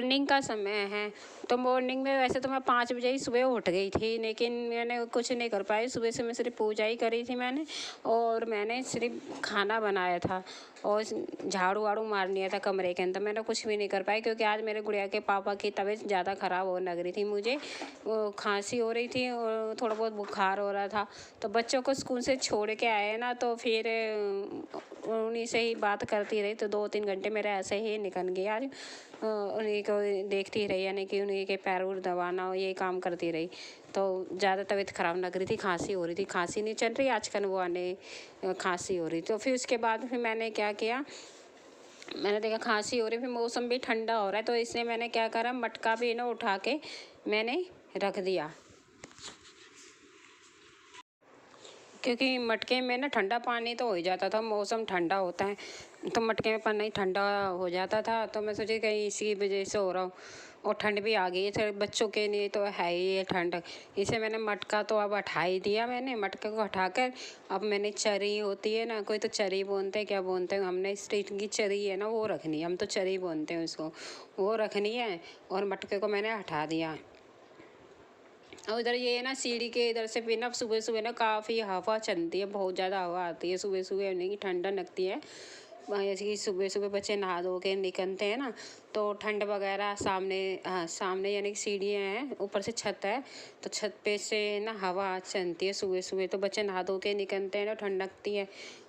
Morning का समय है। तो मॉर्निंग में वैसे तो मैं 5 बजे ही सुबह उठ गई थी, लेकिन मैंने कुछ नहीं कर पाई। सुबह से मैं सिर्फ पूजा ही करी थी मैंने, और मैंने सिर्फ खाना बनाया था और झाड़ू वाड़ू मार लिया था कमरे के अंदर। मैंने कुछ भी नहीं कर पाई, क्योंकि आज मेरे गुड़िया के पापा की तबीयत ज़्यादा ख़राब होने लग रही थी। मुझे वो खांसी हो रही थी और थोड़ा बहुत बुखार हो रहा था। तो बच्चों को स्कूल से छोड़ के आए ना, तो फिर उन्हीं से ही बात करती रही। तो 2-3 घंटे मेरे ऐसे ही निकल गए आज। उन्हीं को देखती रही, यानी कि उन्हीं के पैर वूर दबाना, और यही काम करती रही। तो ज़्यादा तबीयत ख़राब लग रही थी, खांसी हो रही थी। खांसी नहीं चल रही आजकल, वो आने खांसी हो रही। तो फिर उसके बाद फिर मैंने क्या किया, मैंने देखा खांसी हो रही, फिर मौसम भी ठंडा हो रहा है, तो इसलिए मैंने क्या करा, मटका भी ना उठा के मैंने रख दिया, क्योंकि मटके में ना ठंडा पानी तो हो ही जाता था। मौसम ठंडा होता है तो मटके में पानी ठंडा हो जाता था। तो मैं सोची कहीं इसी वजह से हो रहा हो, और ठंड भी आ गई है बच्चों के लिए, तो है ही ये ठंड। इसे मैंने मटका तो अब हटा ही दिया। मैंने मटके को हटाकर अब मैंने चरी होती है ना, कोई तो चरी बोलते हैं, क्या बोलते हैं, हमने स्टील की चरी है ना वो रखनी है, हम तो चरी बोलते हैं उसको, वो रखनी है। और मटके को मैंने हटा दिया। और इधर ये ना सीढ़ी के इधर से भी ना सुबह सुबह ना काफ़ी हवा चलती है, बहुत ज़्यादा हवा आती है सुबह सुबह, यानी कि ठंडा लगती है। जैसे कि सुबह सुबह बच्चे नहा धो के निकलते हैं ना, तो ठंड वगैरह सामने, हाँ सामने यानी कि सीढ़ियाँ हैं, ऊपर से छत है, तो छत पे से ना हवा चलती है सुबह सुबह। तो बच्चे नहा धो के निकलते हैं ना, ठंड लगती है।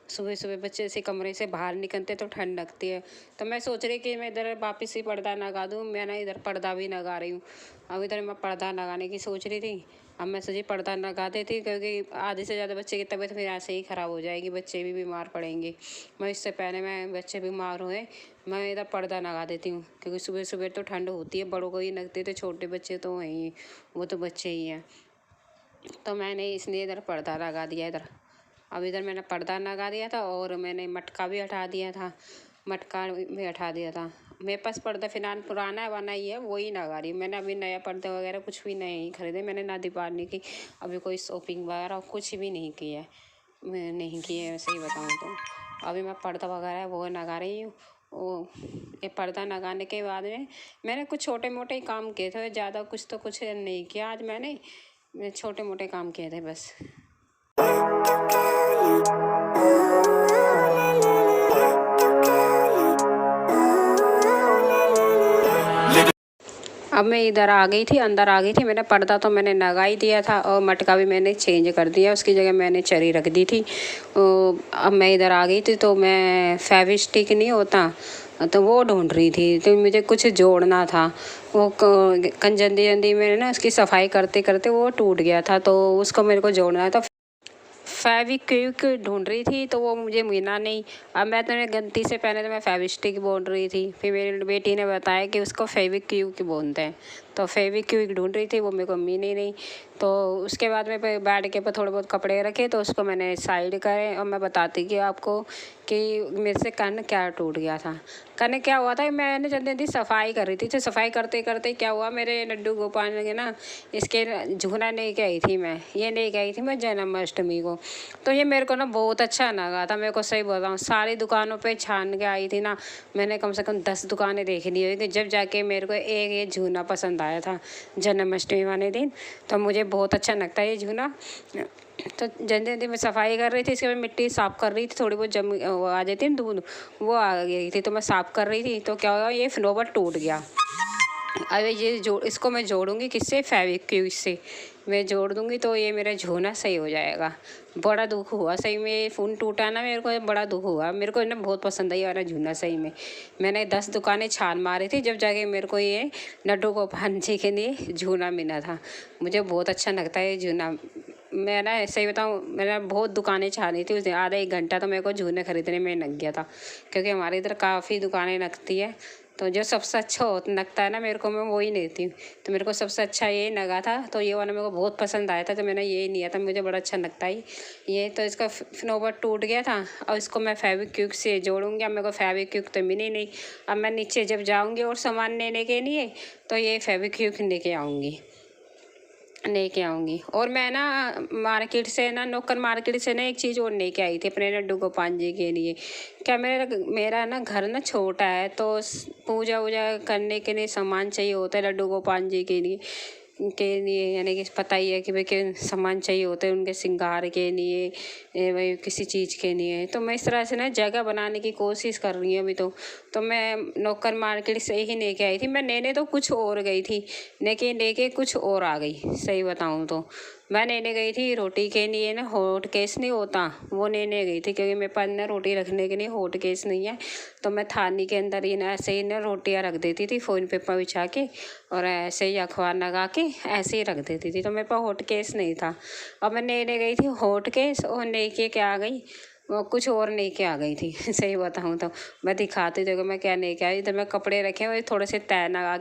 सुबह सुबह बच्चे ऐसे कमरे से बाहर निकलते तो ठंड लगती है। तो मैं सोच रही कि मैं इधर वापस ही पर्दा लगा दूँ। मैं ना इधर पर्दा भी लगा रही हूँ। अब इधर मैं पर्दा लगाने की सोच रही थी। अब मैं सोची पर्दा लगा देती, क्योंकि आधे से ज़्यादा बच्चे की तबीयत फिर ऐसे ही ख़राब हो जाएगी, बच्चे भी बीमार पड़ेंगे। मैं इससे पहले मैं बच्चे बीमार हुए, मैं इधर पर्दा लगा देती हूँ, क्योंकि सुबह सुबह तो ठंड होती है, बड़ों को ही लगती है, तो छोटे बच्चे तो हैं ही, वो तो बच्चे ही हैं। तो मैंने इसलिए इधर पर्दा लगा दिया इधर। अब इधर मैंने पर्दा लगा दिया था, और मैंने मटका भी हटा दिया था, मटका भी हटा दिया था। मेरे पास पर्दा फिलहाल पुराना वाला ही है, वही लगा रही हूँ। मैंने अभी नया पर्दा वगैरह कुछ भी नहीं खरीदे। मैंने ना दीपावली की अभी कोई शॉपिंग वगैरह कुछ भी नहीं की है, मैं नहीं की है वैसे ही बताऊँ तो। अभी मैं पर्दा वगैरह वो लगा रही हूँ। वो ये पर्दा लगाने के बाद में मैंने कुछ छोटे मोटे ही काम किए थे, ज़्यादा कुछ नहीं किया आज मैंने छोटे मोटे काम किए थे बस। अब मैं इधर आ गई थी, अंदर आ गई थी। मैंने पर्दा तो मैंने लगा ही दिया था, और मटका भी मैंने चेंज कर दिया, उसकी जगह मैंने चरी रख दी थी। अब मैं इधर आ गई थी, तो मैं फेविस्टिक नहीं होता, तो वो ढूंढ रही थी। तो मुझे कुछ जोड़ना था, वो जल्दी जल्दी में ना उसकी सफाई करते करते वो टूट गया था, तो उसको मेरे को जोड़ना था। फेविक्विक ढूंढ रही थी, तो वो मुझे मिला नहीं। अब मैं तो गलती से, पहले तो मैं फेविस्टिक बोल रही थी, फिर मेरी बेटी ने बताया कि उसको फेविक्विक बोलते हैं। तो फेविक्विक ढूंढ रही थी, वो मेरे को मिली नहीं। तो उसके बाद में बेड के ऊपर थोड़े बहुत कपड़े रखे, तो उसको मैंने साइड करे, और मैं बताती कि आपको कि मेरे से कन्न क्या टूट गया था। कन्न क्या हुआ था, मैंने जल्दी जल्दी सफाई कर रही थी, तो सफाई करते करते क्या हुआ, मेरे लड्डू गोपाल ने ना इसके झूला लेके आई थी मैं, ये लेके आई थी मैं जन्माष्टमी को। तो ये मेरे को ना बहुत अच्छा लगा था, मेरे को सही बोल रहा हूँ। सारी दुकानों पे छान के आई थी ना, मैंने कम से कम 10 दुकानें देख ली होगी, जब जाके मेरे को एक ये झूला पसंद आया था जन्माष्टमी वाले दिन। तो मुझे बहुत अच्छा लगता है ये झूला। तो जल्दी जल्दी मैं सफाई कर रही थी, इसके बाद मिट्टी साफ़ कर रही थी, थोड़ी बहुत जम वो आ जाती है दूध, वो आ गई थी, तो मैं साफ़ कर रही थी। तो क्या हुआ, ये फ्लोवर टूट गया। अरे ये इसको मैं जोड़ूंगी किससे, फेविक्विक से मैं जोड़ दूंगी, तो ये मेरा झूला सही हो जाएगा। बड़ा दुख हुआ सही में, ये फ़ोन टूटा ना, मेरे को बड़ा दुख हुआ। मेरे को ना बहुत पसंद आई वाला झूला सही में। मैंने 10 दुकानें छान मारी थी, जब जाके मेरे को ये लड्डू गोपाल जी के लिए झूला मिला था। मुझे बहुत अच्छा लगता है ये झूला। मैं ना ऐसे ही बताऊँ, मैंने बहुत दुकानें छानी थी उस दिन, आधा 1 घंटा तो मेरे को झूले खरीदने में लग गया था, क्योंकि हमारे इधर काफ़ी दुकानें लगती है। तो जो सबसे अच्छा लगता है ना मेरे को, मैं वही लेती हूँ। तो मेरे को सबसे अच्छा ये लगा था, तो ये वाला मेरे को बहुत पसंद आया था, तो मैंने ये लिया था, मुझे बड़ा अच्छा लगता है ये। तो इसका फ्लोवर टूट गया था, और इसको मैं फेविक्विक से जोड़ूंगी। अब मेरे को फेविक्विक तो मिली नहीं। अब मैं नीचे जब जाऊँगी और सामान लेने के लिए, तो ये फेविक्विक लेके आऊँगी। लेके आऊँगी। और मैं ना मार्केट से ना, नुक्कड़ मार्केट से ना एक चीज़ और लेके आई थी अपने लड्डू गोपाल जी के लिए। क्या मेरा मेरा ना घर ना छोटा है, तो पूजा वूजा करने के लिए सामान चाहिए होता है लड्डू गोपाल जी के लिए यानी कि पता ही है कि भाई के सामान चाहिए होते हैं उनके श्रृंगार के लिए, भाई किसी चीज़ के लिए। तो मैं इस तरह से ना जगह बनाने की कोशिश कर रही हूँ अभी। तो मैं नुक्कड़ मार्केट से ही लेके आई थी। मैं लेने तो कुछ और गई थी, लेकिन लेके कुछ और आ गई। सही बताऊँ तो मैं लेने गई थी रोटी के लिए ना, हॉट केस नहीं होता वो लेने गई थी, क्योंकि मेरे पास ना रोटी रखने के लिए हॉट केस नहीं है। तो मैं थाली के अंदर ही ना ऐसे ही ना रोटियां रख देती थी फोन पेपर बिछा के, और ऐसे ही अखबार लगा के ऐसे ही रख देती थी। तो मेरे पास हॉट केस नहीं था। अब मैं लेने गई थी हॉट केस और लेके क्या आ गई, वो कुछ और लेके आ गई थी। सही बताऊँ तो मैं दिखाती देखो मैं क्या लेके आई। इधर मैं कपड़े रखे हुए थोड़े से तय लगा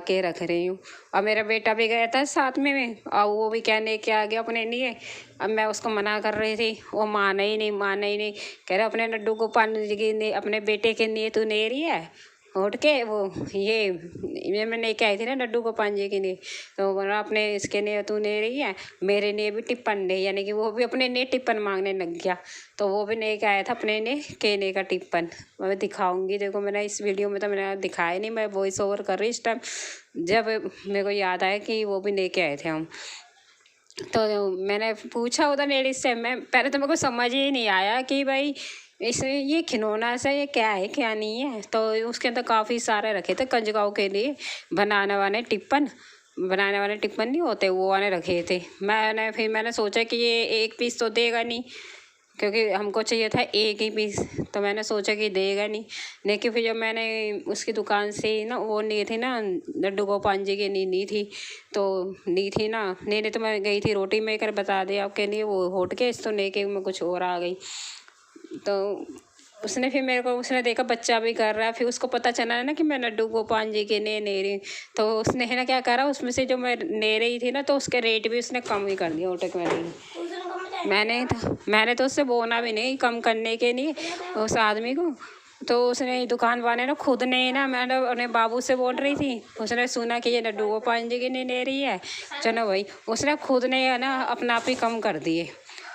के रख रही हूँ। और मेरा बेटा भी गया था साथ में और वो भी क्या लेके आ गया अपने लिए। अब मैं उसको मना कर रही थी, वो माना ही नहीं। कह रहा अपने लड्डू गोपाल जी के लिए, अपने बेटे के लिए तू ले रही है उठ के वो ये मैं लेके आई थी ना लड्डू गोपाल जी के लिए। तो बोला अपने इसके लिए तू ले रही है, मेरे लिए भी टिप्पण ले, यानी कि वो भी अपने लिए टिप्पण मांगने लग गया। तो वो भी लेके आया था अपने लिए केले का टिप्पण। मैं दिखाऊंगी देखो, मैंने इस वीडियो में तो मैंने दिखाया नहीं, मैं वॉइस ओवर कर रही इस टाइम, जब मेरे को याद आया कि वो भी लेके आए थे हम। तो मैंने पूछा उधर लेडीज से, मैं पहले तो मेरे को समझ ही नहीं आया कि भाई इसमें ये खिलौना सा ये क्या है क्या नहीं है। तो उसके अंदर काफ़ी सारे रखे थे कंजकाओं के लिए बनाने वाले टिप्पण नहीं होते वो वाले रखे थे। मैंने सोचा कि ये एक पीस तो देगा नहीं, क्योंकि हमको चाहिए था एक ही पीस। तो मैंने सोचा कि देगा नहीं, लेकिन फिर जब मैंने उसकी दुकान से ना वो ली थी ना लड्डू गोपाल जी की ली थी, तो ली थी ना लेने, तो मैं गई थी रोटी मेकर बता दिया आपके लिए वो होट के, तो लेके मैं कुछ और आ गई। तो उसने फिर मेरे को उसने देखा बच्चा भी कर रहा है, फिर उसको पता चला ना कि मैं लड्डू गोपाल जी के लिए ले रही। तो उसने है ना क्या करा, उसमें से जो मैं ले रही थी ना तो उसके रेट भी उसने कम ही कर दिया ऑटोमेटिकली। मैंने तो उससे बोला भी नहीं कम करने के लिए उस आदमी को। तो उसने दुकान वाले ना खुद ने ना, मैंने अपने बाबू से बोल रही थी, उसने सुना कि ये लड्डू गोपाल जी की नहीं ले रही है, चलो भाई उसने खुद ने है ना अपना आप ही कम कर दिए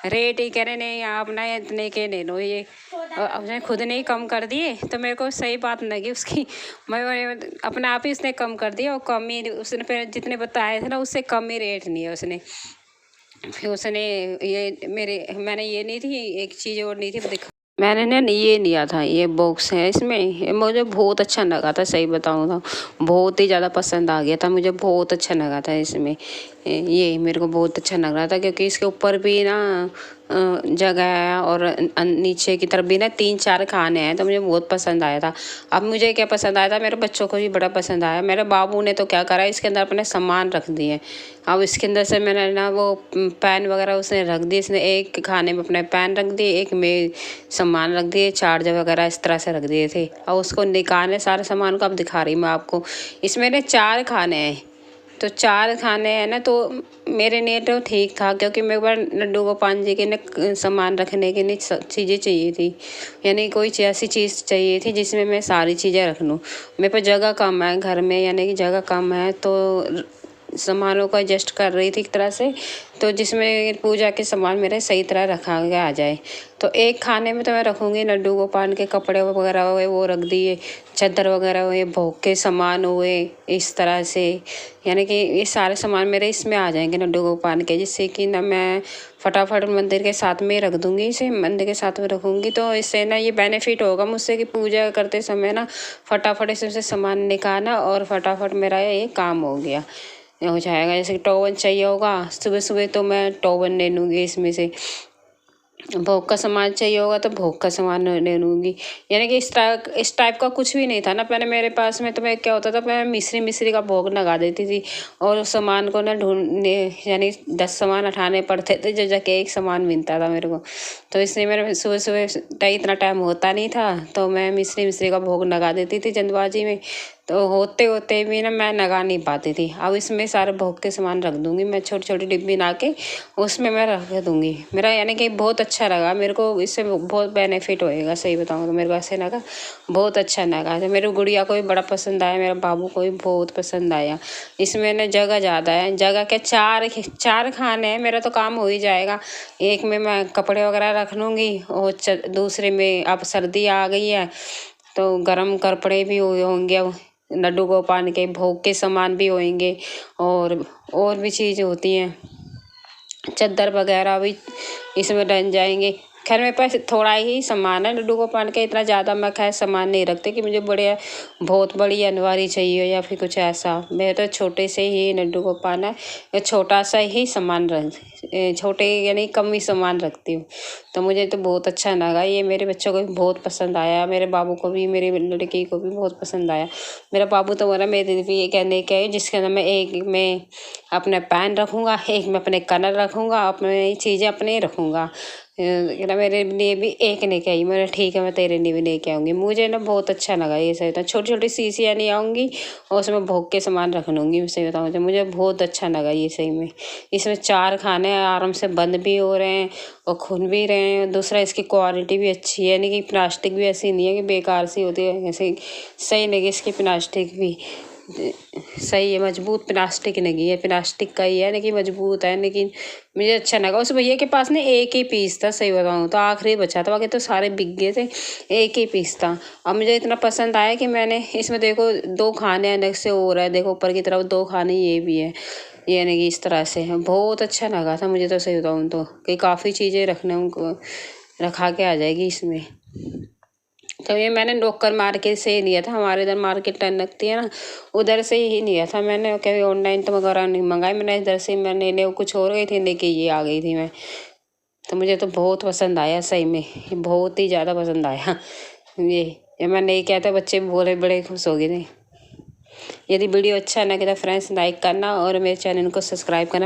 रेट ही। कह रहे नहीं आप ना इतने के ले लो ये, उसने खुद ने ही कम कर दिए। तो मेरे को सही बात लगी उसकी। मैं अपना आप ही उसने कम कर दिया, और कम ही उसने फिर जितने बताए थे ना उससे कम ही रेट लिए उसने। फिर उसने मैंने ये नहीं थी एक चीज़ और नहीं थी दिखा, मैंने ना ये लिया था, ये बॉक्स है इसमें, ये मुझे बहुत अच्छा लगा था। सही बताऊँ तो बहुत ही ज़्यादा पसंद आ गया था, मुझे बहुत अच्छा लगा था इसमें। ये मेरे को बहुत अच्छा लग रहा था, क्योंकि इसके ऊपर भी ना जगह है और नीचे की तरफ भी ना 3-4 खाने हैं, तो मुझे बहुत पसंद आया था। अब मुझे क्या पसंद आया था, मेरे बच्चों को भी बड़ा पसंद आया। मेरे बाबू ने तो क्या करा, इसके अंदर अपने सामान रख दिए। अब इसके अंदर से मैंने ना वो पेन वगैरह उसने रख दी, इसने एक खाने में अपने पेन रख दिए, एक में सामान रख दिए, चार्जर वगैरह इस तरह से रख दिए थे। और उसको निकालने सारे सामान को अब दिखा रही मैं आपको। इसमें ना 4 खाने हैं, तो 4 खाने हैं ना, तो मेरे लिए तो ठीक था, क्योंकि मेरे पास लड्डू गोपाल जी के ना सामान रखने के लिए चीज़ें चाहिए थी, यानी कोई ऐसी चीज़ चाहिए थी जिसमें मैं सारी चीज़ें रख लूँ। मेरे पास जगह कम है घर में, यानी कि जगह कम है, तो सामानों को एडजस्ट कर रही थी एक तरह से, तो जिसमें पूजा के सामान मेरे सही तरह रखा गया आ जाए। तो एक खाने में तो मैं रखूँगी लड्डू गोपाल के कपड़े वगैरह हुए वो रख दिए, चादर वगैरह हुए, भोग के सामान हुए इस तरह से, यानी कि ये सारे सामान मेरे इसमें आ जाएंगे लड्डू गोपाल के, जिससे कि ना मैं फटाफट मंदिर के साथ में रख दूँगी, इसे मंदिर के साथ में रखूँगी। तो इससे ना ये बेनिफिट होगा मुझसे कि पूजा करते समय ना फटाफट इसमें से सामान निकालना और फटाफट मेरा ये काम हो जाएगा। जैसे टोवन चाहिए होगा सुबह सुबह, तो मैं टोवन ले लूँगी इसमें से। भोग का सामान चाहिए होगा तो भोग का सामान ले लूँगी। यानी कि इस टाइप का कुछ भी नहीं था ना पहले मेरे पास में। तो मैं क्या होता था, मैं मिश्री का भोग लगा देती थी, और उस सामान को ना ढूंढने, यानी 10 सामान उठाने पड़ते थे, जो जाके एक सामान मिलता था मेरे को। तो इसलिए मेरे सुबह सुबह इतना टाइम होता नहीं था, तो मैं मिश्री का भोग लगा देती थी जल्दबाजी में। तो होते होते भी ना मैं लगा नहीं पाती थी। अब इसमें सारे भोग के सामान रख दूँगी मैं, छोटी छोटी डिब्बी बना के उसमें मैं रख दूँगी। मेरा यानी कि बहुत अच्छा लगा मेरे को, इससे बहुत बेनिफिट होएगा। सही बताऊँ तो मेरे को ऐसे लगा बहुत अच्छा लगा। मेरी गुड़िया को भी बड़ा पसंद आया, मेरे बाबू को भी बहुत पसंद आया। इसमें ना जगह ज़्यादा है, जगह के चार खाने हैं, मेरा तो काम हो ही जाएगा। एक में मैं कपड़े वगैरह रख लूँगी और दूसरे में अब सर्दी आ गई है तो गर्म कपड़े भी होंगे, लड्डू गोपाल के भोग के सामान भी होंगे और भी चीज़ होती हैं, चादर वगैरह भी इसमें डल जाएंगे। खैर मेरे पास थोड़ा ही सामान है लड्डू गोपाल के, इतना ज़्यादा मैं खैर सामान नहीं रखती कि मुझे बहुत बड़ी अलमारी चाहिए या फिर कुछ ऐसा। मेरे तो छोटे से ही लड्डू गोपाल है, छोटा सा ही सामान छोटे यानी कम ही सामान रखती हूँ। तो मुझे तो बहुत अच्छा लगा ये, मेरे बच्चों को भी बहुत पसंद आया, मेरे बाबू को भी, मेरी लड़की को भी बहुत पसंद आया। मेरा बाबू तो बोला मेरे भी ये कहने के जिसके अंदर मैं एक में अपने पेन रखूँगा, एक में अपने कलर रखूँगा, अपने चीज़ें अपने रखूँगा। मेरे लिए भी एक लेके आई। मैंने ठीक है मैं तेरे लिए भी लेके आऊँगी। मुझे ना बहुत अच्छा लगा ये सही था, छोटी छोटी शीशियाँ नहीं आऊँगी और उसमें भोग के सामान रख लूँगी। मैं सही बताऊँ तो मुझे बहुत अच्छा लगा ये सही में। इसमें 4 खाने आराम से बंद भी हो रहे हैं और खुल भी रहे हैं। दूसरा इसकी क्वालिटी भी अच्छी है, यानी कि प्लास्टिक भी ऐसी नहीं है कि बेकार सी होती है, ऐसे सही लगी इसकी प्लास्टिक भी सही है, मजबूत प्लास्टिक नहीं है, प्लास्टिक का ही है लेकिन मजबूत है। लेकिन मुझे अच्छा लगा। उस भैया के पास ना एक ही पीस था, सही बताऊँ तो आखिरी बचा था, बाकी तो सारे बिक गए थे, एक ही पीस था। अब मुझे इतना पसंद आया कि मैंने इसमें देखो 2 खाने अलग से हो रहा है, देखो ऊपर की तरफ 2 खाने ये भी है, यानी कि इस तरह से है। बहुत अच्छा लगा था मुझे तो सही बताऊँ तो, कि काफ़ी चीज़ें रखने उनको रखा के आ जाएगी इसमें। तो ये मैंने लोकल मार्केट से ही लिया था, हमारे इधर मार्केट लगती है ना, उधर से ही लिया था मैंने। कभी ऑनलाइन तो वगैरह नहीं मंगाई मैंने, इधर से मैंने ले कुछ और गई थी लेके ये आ गई थी मैं। तो मुझे तो बहुत पसंद आया सही में, बहुत ही ज़्यादा पसंद आया ये मैं नहीं कहता, बच्चे भी बोले बड़े खुश हो गए थे। यदि वीडियो अच्छा लगे तो फ्रेंड्स लाइक करना और मेरे चैनल को सब्सक्राइब करना।